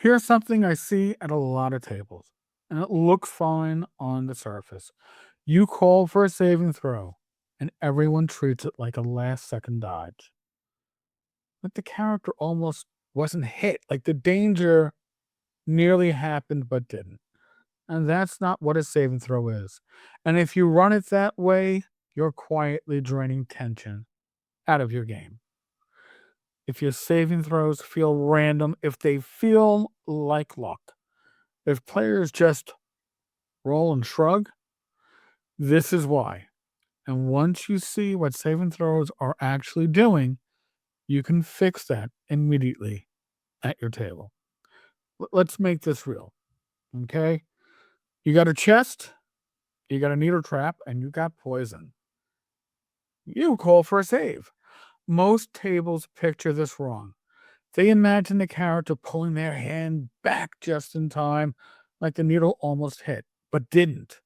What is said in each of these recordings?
Here's something I see at a lot of tables, and it looks fine on the surface. You call for a saving throw, and everyone treats it like a last second dodge. Like the character almost wasn't hit, like the danger nearly happened but didn't. And that's not what a saving throw is. And if you run it that way, you're quietly draining tension out of your game. If your saving throws feel random, if they feel like luck, if players just roll and shrug, this is why. And once you see what saving throws are actually doing, you can fix that immediately at your table. Let's make this real, okay? You got a chest, you got a needle trap, and you got poison. You call for a save. Most tables picture this wrong. They imagine the character pulling their hand back just in time, like the needle almost hit, but didn't.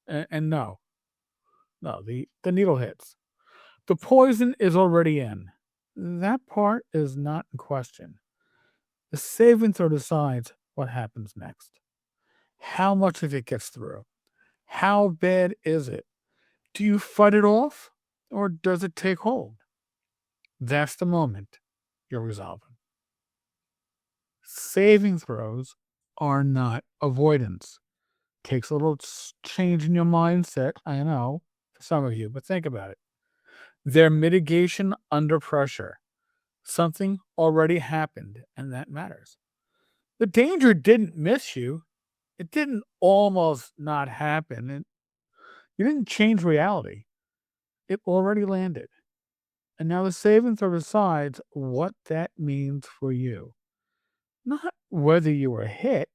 And no, no, the needle hits. The poison is already in. That part is not in question. The saving throw decides what happens next. How much of it gets through? How bad is it? Do you fight it off or does it take hold? That's the moment you're resolving. Saving throws are not avoidance. Takes a little change in your mindset, I know, for some of you, but think about it. They're mitigation under pressure. Something already happened, and that matters. The danger didn't miss you. It didn't almost not happen. You didn't change reality. It already landed. And now the saving throw decides what that means for you. Not whether you were hit,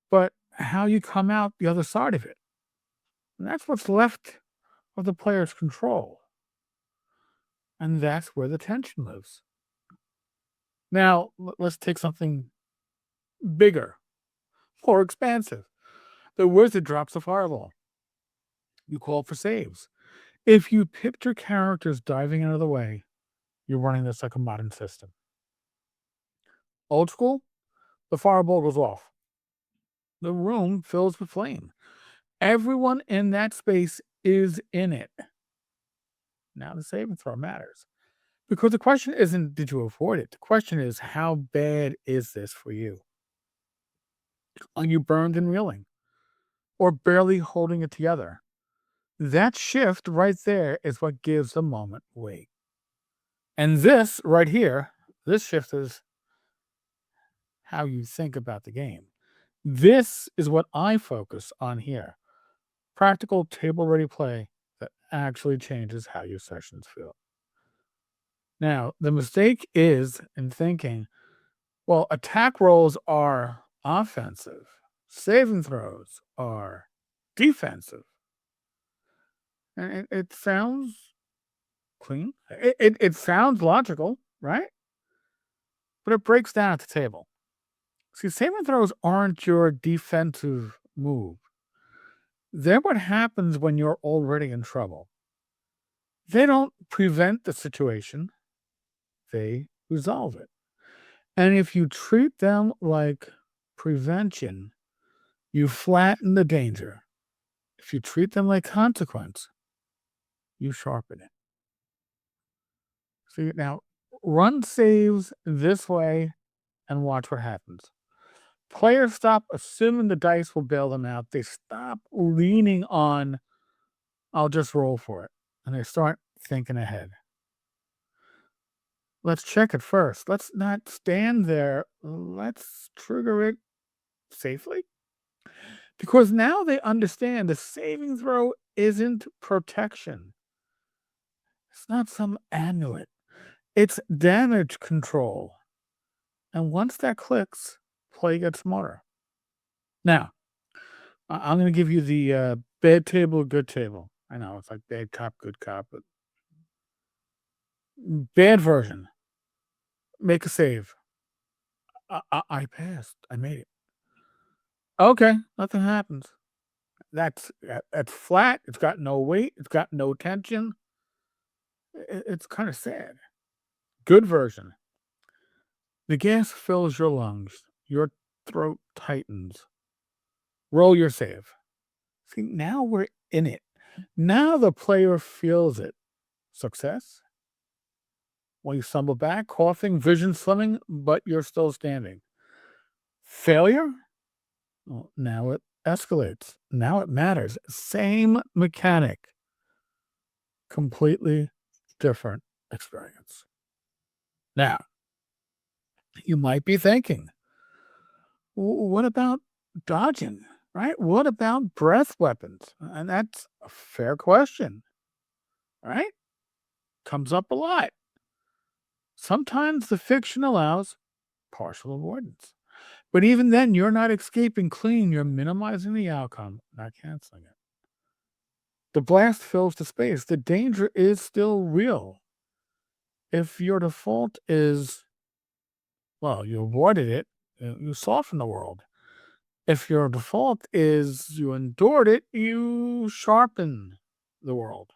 but how you come out the other side of it. And that's what's left of the player's control. And that's where the tension lives. Now, let's take something bigger, more expansive. The wizard drops a fireball. You call for saves. If you picture characters diving out of the way, you're running this like a modern system. Old school, the fireball goes off. The room fills with flame. Everyone in that space is in it. Now the saving throw matters. Because the question isn't, did you avoid it? The question is, how bad is this for you? Are you burned and reeling? Or barely holding it together? That shift right there is what gives the moment weight. And this right here, this shift is how you think about the game. This is what I focus on here. Practical table ready play that actually changes how your sessions feel. Now, the mistake is in thinking, well, attack rolls are offensive, saving throws are defensive. And it sounds clean. It sounds logical, right? But it breaks down at the table. See, saving throws aren't your defensive move. They're what happens when you're already in trouble. They don't prevent the situation, they resolve it. And if you treat them like prevention, you flatten the danger. If you treat them like consequence, you sharpen it. See, now run saves this way and watch what happens. Players stop assuming the dice will bail them out. They stop leaning on, I'll just roll for it. And they start thinking ahead. Let's check it first. Let's not stand there. Let's trigger it safely. Because now they understand the saving throw isn't protection. It's not some amulet. It's damage control. And once that clicks, play gets smarter. Now, I'm going to give you the bad table, good table. I know it's like bad cop, good cop, but bad version. Make a save. I passed. I made it. Okay, nothing happens. That's flat. It's got no weight. It's got no tension. It's kind of sad. Good version. The gas fills your lungs. Your throat tightens. Roll your save. See, now we're in it. Now the player feels it. Success? Well, you stumble back, coughing, vision slimming, but you're still standing. Failure? Well, now it escalates. Now it matters. Same mechanic. Completely different experience. Now, you might be thinking, what about dodging, right? What about breath weapons? And that's a fair question, right? Comes up a lot. Sometimes the fiction allows partial avoidance. But even then, you're not escaping clean. You're minimizing the outcome, not canceling it. The blast fills the space. The danger is still real. If your default is, well, you avoided it, you soften the world. If your default is you endured it, you sharpen the world.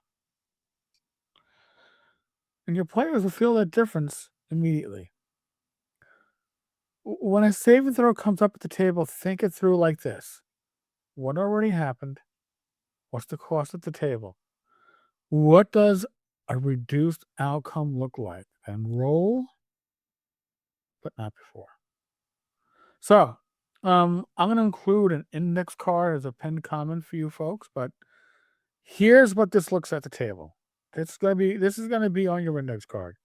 And your players will feel that difference immediately. When a saving throw comes up at the table, think it through like this. What already happened? What's the cost at the table? What does a reduced outcome look like? And roll, but not before. So, I'm going to include an index card as a pinned comment for you folks, but here's what this looks at the table. This is going to be on your index card.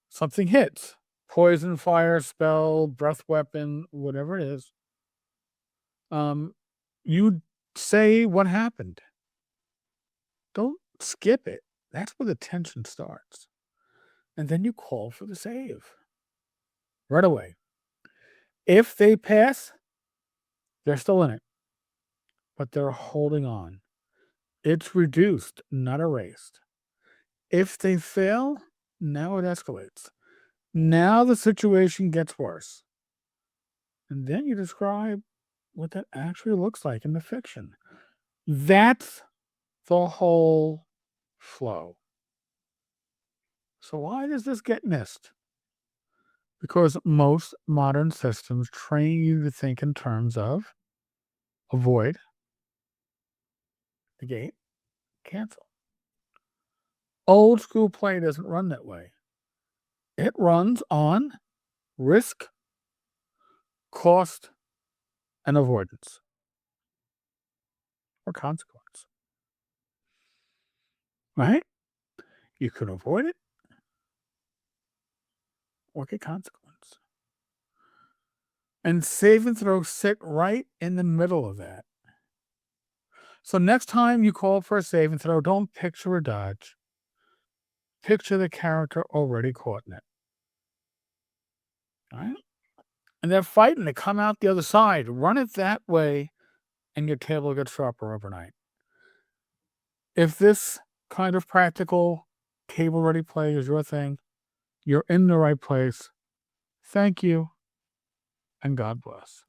Something hits. Poison, fire, spell, breath weapon, whatever it is. You say what happened. Don't skip it. That's where the tension starts. And then you call for the save. Right away. If they pass, they're still in it. But they're holding on. It's reduced, not erased. If they fail, now it escalates. Now the situation gets worse. And then you describe what that actually looks like in the fiction. That's the whole flow. So why does this get missed? Because most modern systems train you to think in terms of avoid, negate, cancel. Old school play doesn't run that way. It runs on risk, cost, and avoidance or consequence. Right? You can avoid it or get consequence. And save and throw sit right in the middle of that. So next time you call for a save and throw, don't picture a dodge. Picture the character already caught in it. All right? And they're fighting to come out the other side. Run it that way, and your table gets sharper overnight. If this kind of practical table ready play is your thing, you're in the right place. Thank you, and God bless.